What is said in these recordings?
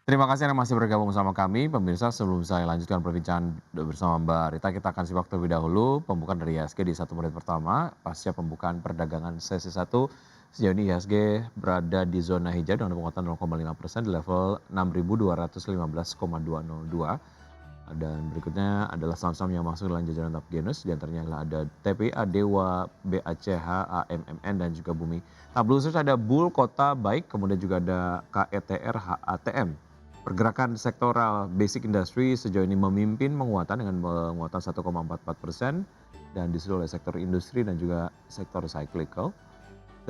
Terima kasih Anda masih bergabung sama kami. Pemirsa, sebelum saya lanjutkan perbincangan bersama Mbak Rita, kita akan simak terlebih dahulu pembukaan dari IHSG di 1 menit pertama. Pasca pembukaan perdagangan sesi 1, sejauh ini IHSG berada di zona hijau dengan penguatan 0,5% di level 6.215,202. Dan berikutnya adalah saham-saham yang masuk dalam jajaran top Genus, di antaranya adalah ada TPA, Dewa, BACH, AMMN, dan juga Bumi. Nah, Blue Search ada Bull, Kota, Baik, kemudian juga ada KETR, HATM. Pergerakan sektoral basic industry sejauh ini memimpin penguatan dengan penguatan 1,44% dan disusul oleh sektor industri dan juga sektor cyclical.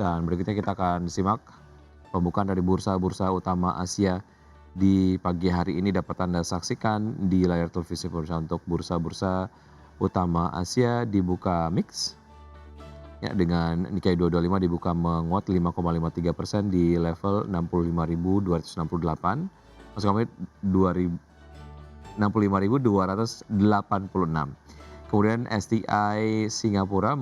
Dan berikutnya kita akan simak pembukaan dari bursa-bursa utama Asia di pagi hari ini. Dapat Anda saksikan di layar televisi pemirsa. Untuk bursa-bursa utama Asia dibuka mix ya, dengan Nikkei 225 dibuka menguat 5,53% di level 65.268. Maksud kami 65.286. Kemudian STI Singapura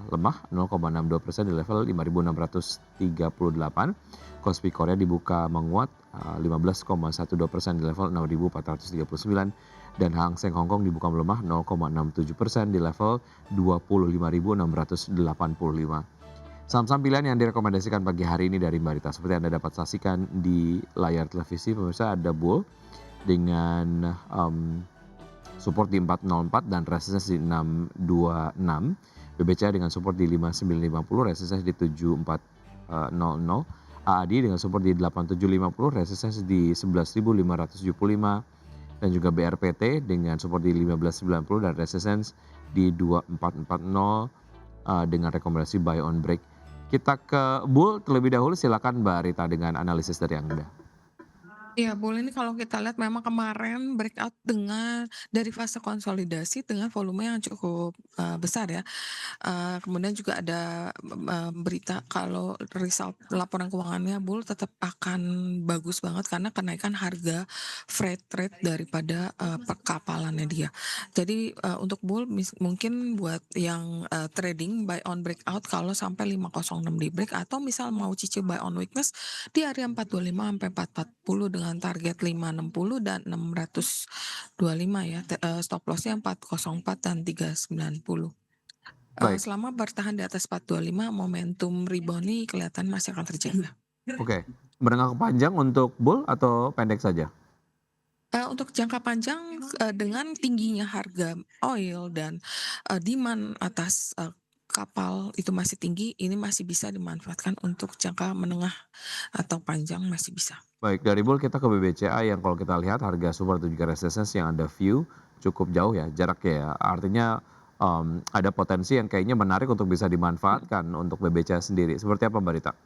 lemah 0,62% di level 5.638. Kospi Korea dibuka menguat 15,12% di level 6.439. Dan Hang Seng Hong Kong dibuka melemah 0,67% di level 25.685. Saham-saham pilihan yang direkomendasikan pagi hari ini dari Mbak Rita, seperti Anda dapat saksikan di layar televisi pemirsa, ada Bull dengan support di 404 dan resistance di 626. BBCA dengan support di 5950, resistance di 7400. AAD dengan support di 8750, resistance di 11575. Dan juga BRPT dengan support di 1590 dan resistance di 2440 dengan rekomendasi buy on break. Kita ke Bull terlebih dahulu, silakan Mbak Rita dengan analisis dari Anda. Iya, boleh nih kalau kita lihat memang kemarin breakout dari fase konsolidasi dengan volume yang cukup, besar ya. Kemudian juga ada, berita kalau result laporan keuangannya Bull tetap akan bagus banget karena kenaikan harga freight rate daripada, perkapalannya dia. Jadi, untuk Bull mungkin buat yang, trading buy on breakout kalau sampai 506 di break atau misal mau cicil buy on weakness di area 425 sampai 440 dengan target 560 dan 625 ya, stop loss-nya 404 dan 390. Baik, Selama bertahan di atas 425, momentum rebound ini kelihatan masih akan terjaga. oke. Menengah ke panjang untuk Bull atau pendek saja? Untuk jangka panjang, dengan tingginya harga oil dan, demand atas, kapal itu masih tinggi, ini masih bisa dimanfaatkan untuk jangka menengah atau panjang masih bisa. Baik, dari Bull kita ke BBCA yang kalau kita lihat harga support dan juga resistance yang ada view cukup jauh ya jaraknya ya. Artinya ada potensi yang kayaknya menarik untuk bisa dimanfaatkan untuk BBCA sendiri. Seperti apa Mbak Rita?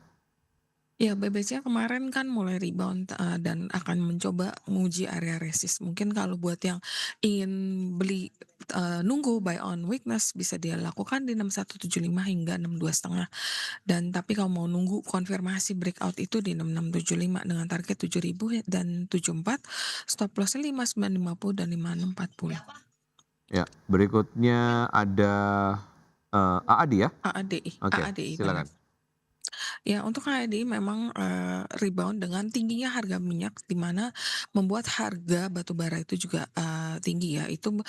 Ya, BBC kemarin kan mulai rebound, dan akan mencoba menguji area resist. Mungkin kalau buat yang ingin beli, nunggu buy on weakness bisa dia lakukan di 6175 hingga 62,5. Dan tapi kalau mau nunggu konfirmasi breakout itu di 6675 dengan target 7000 dan 74, stop loss-nya 5950 dan 5640. Ya, berikutnya ada AAD ya? AADI Oke, AADI benar. silakan. Ya, untuk HED memang, rebound dengan tingginya harga minyak, di mana membuat harga batu bara itu juga, tinggi ya. Itu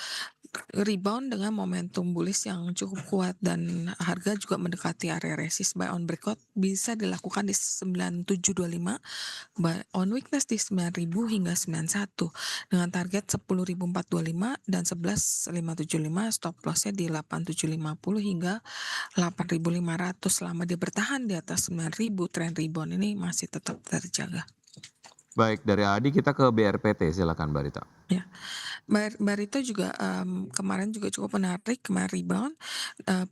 rebound dengan momentum bullish yang cukup kuat dan harga juga mendekati area resist. Buy on breakout bisa dilakukan di 9725, buy on weakness di 9.000 hingga 91 dengan target 10.425 dan 11.575, stop loss-nya di 8.750 hingga 8.500. Selama dia bertahan di atas 9.000, tren rebound ini masih tetap terjaga. Baik, dari AAD kita ke BRPT, silakan Mbak Rita. Ya, Barito juga, kemarin juga cukup menarik, kemarin rebound,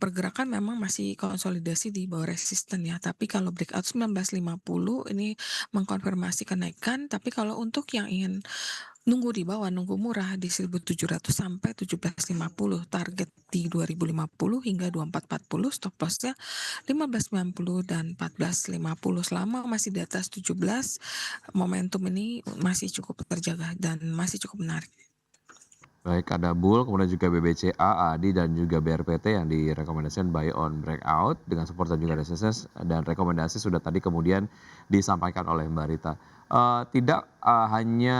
pergerakan memang masih konsolidasi di bawah resisten ya, tapi kalau breakout 19.50 ini mengkonfirmasi kenaikan, tapi kalau untuk yang ingin nunggu di bawah, nunggu murah di 1.700 sampai 17.50, target di 2.050 hingga 24.40, stop loss-nya 15.90 dan 14.50. Selama masih di atas 17, momentum ini masih cukup terjaga dan masih cukup menarik. Baik, ada Bull, kemudian juga BBCA, ADI, dan juga BRPT yang direkomendasikan buy on breakout dengan support dan juga resistance dan rekomendasi sudah tadi kemudian disampaikan oleh Mbak Rita. Tidak hanya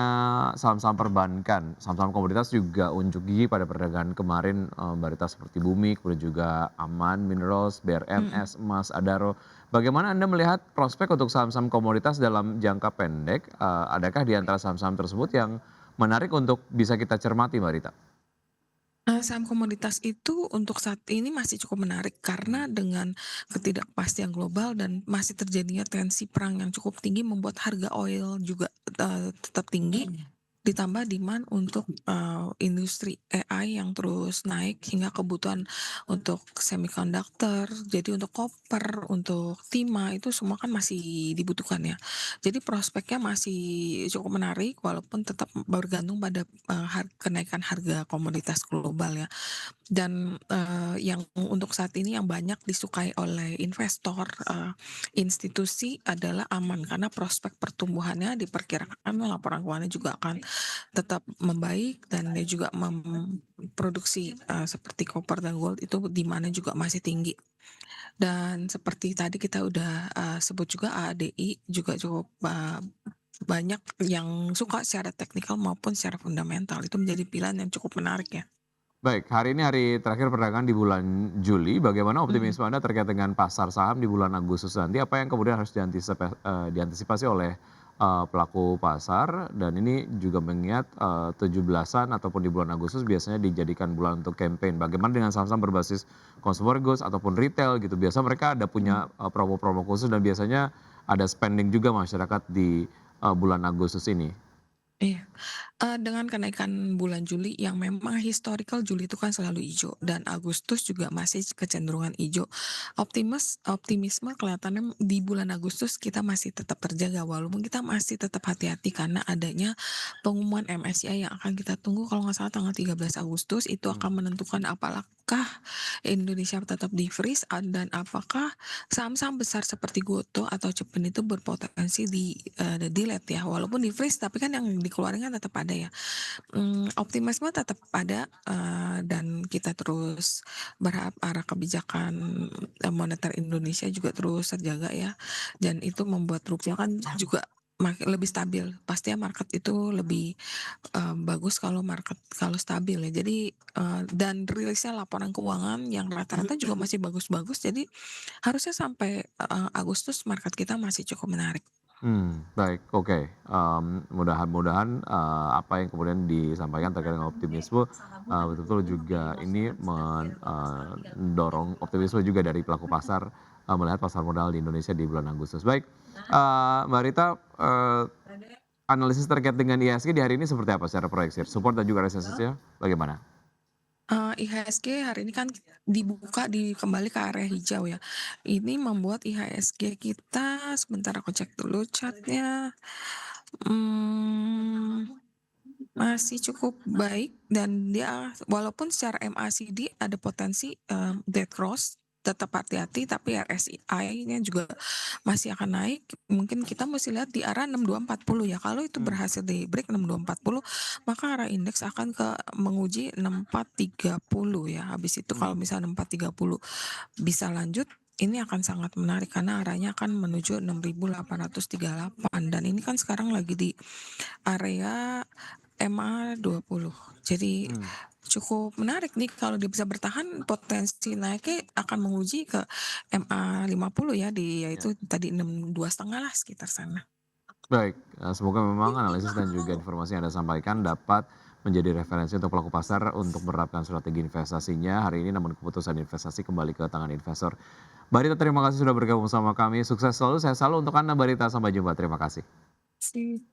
saham-saham perbankan, saham-saham komoditas juga unjuk gigi pada perdagangan kemarin, Mbak Rita, seperti Bumi, kemudian juga Aman Minerals, Mhm. BRMS, Emas, Adaro. Bagaimana Anda melihat prospek untuk saham-saham komoditas dalam jangka pendek? Adakah di antara saham-saham tersebut yang menarik untuk bisa kita cermati, Mbak Rita? Saham komoditas itu untuk saat ini masih cukup menarik karena dengan ketidakpastian global dan masih terjadinya tensi perang yang cukup tinggi membuat harga oil juga, tetap tinggi. Ditambah demand untuk, industri AI yang terus naik hingga kebutuhan untuk semiconductor, jadi untuk koper, untuk timah, itu semua kan masih dibutuhkan ya. Jadi prospeknya masih cukup menarik walaupun tetap bergantung pada, kenaikan harga komoditas global ya. Dan, yang untuk saat ini yang banyak disukai oleh investor, institusi adalah aman karena prospek pertumbuhannya diperkirakan laporan keuangannya juga akan tetap membaik dan dia juga memproduksi, seperti koper dan gold itu demand-nya juga masih tinggi. Dan seperti tadi kita udah, sebut juga ADI juga cukup, banyak yang suka secara teknikal maupun secara fundamental, itu menjadi pilihan yang cukup menarik ya. Baik, hari ini hari terakhir perdagangan di bulan Juli, bagaimana Mhm. optimisme Anda terkait dengan pasar saham di bulan Agustus nanti? Apa yang kemudian harus diantisipasi oleh, pelaku pasar? Dan ini juga mengingat, 17-an ataupun di bulan Agustus biasanya dijadikan bulan untuk campaign. Bagaimana dengan saham-saham berbasis consumer goods ataupun retail gitu? Biasa mereka ada Mhm. punya, promo-promo khusus dan biasanya ada spending juga masyarakat di, bulan Agustus ini. Iya. Dengan kenaikan bulan Juli yang memang historical Juli itu kan selalu hijau dan Agustus juga masih kecenderungan hijau. Optimisme kelihatannya di bulan Agustus kita masih tetap terjaga walaupun kita masih tetap hati-hati karena adanya pengumuman MSCI yang akan kita tunggu kalau nggak salah tanggal 13 Agustus itu Hmm. akan menentukan apakah Indonesia tetap di-freeze dan apakah saham-saham besar seperti Gotoh atau Cepen itu berpotensi delete ya walaupun di-freeze tapi kan yang dikeluarin kan tetap ada ya. Optimisme tetap ada, dan kita terus berharap arah kebijakan, moneter Indonesia juga terus terjaga ya, dan itu membuat rupiah kan juga lebih stabil. Pastinya market itu lebih, bagus kalau stabil ya. Jadi, dan rilisnya laporan keuangan yang rata-rata juga masih bagus-bagus, jadi harusnya sampai, Agustus market kita masih cukup menarik. Baik, oke, mudahan-mudahan, apa yang kemudian disampaikan terkait dengan optimisme, betul-betul juga ini mendorong optimisme juga dari pelaku pasar, melihat pasar modal di Indonesia di bulan Agustus. Baik, Mbak Rita, analisis terkait dengan IHSG di hari ini seperti apa secara proyeksi? Support dan juga resistance-nya bagaimana? IHSG hari ini kan kembali ke area hijau ya. Ini membuat IHSG kita sebentar aku cek dulu chart-nya, mmm, masih cukup baik dan dia walaupun secara MACD ada potensi, dead cross, tetap hati-hati tapi RSI-nya juga masih akan naik, mungkin kita mesti lihat di arah 6240 ya, kalau itu Mmm. berhasil di-break 6240 maka arah indeks akan menguji 6430 ya, habis itu kalau Mmm. misalnya 6430 bisa lanjut, ini akan sangat menarik karena arahnya akan menuju 6838 dan ini kan sekarang lagi di area MA 20. Jadi Mmm. cukup menarik nih kalau dia bisa bertahan potensi naiknya akan menguji ke MA 50 ya Ya. yaitu tadi 62,5 lah sekitar sana. Baik, semoga memang analisis dan juga informasi yang Anda sampaikan dapat menjadi referensi untuk pelaku pasar untuk menerapkan strategi investasinya hari ini, namun keputusan investasi kembali ke tangan investor. Mbak Rita, terima kasih sudah bergabung sama kami. Sukses selalu, sehat selalu untuk Anda Mbak Rita. Sampai jumpa, terima kasih. Sip.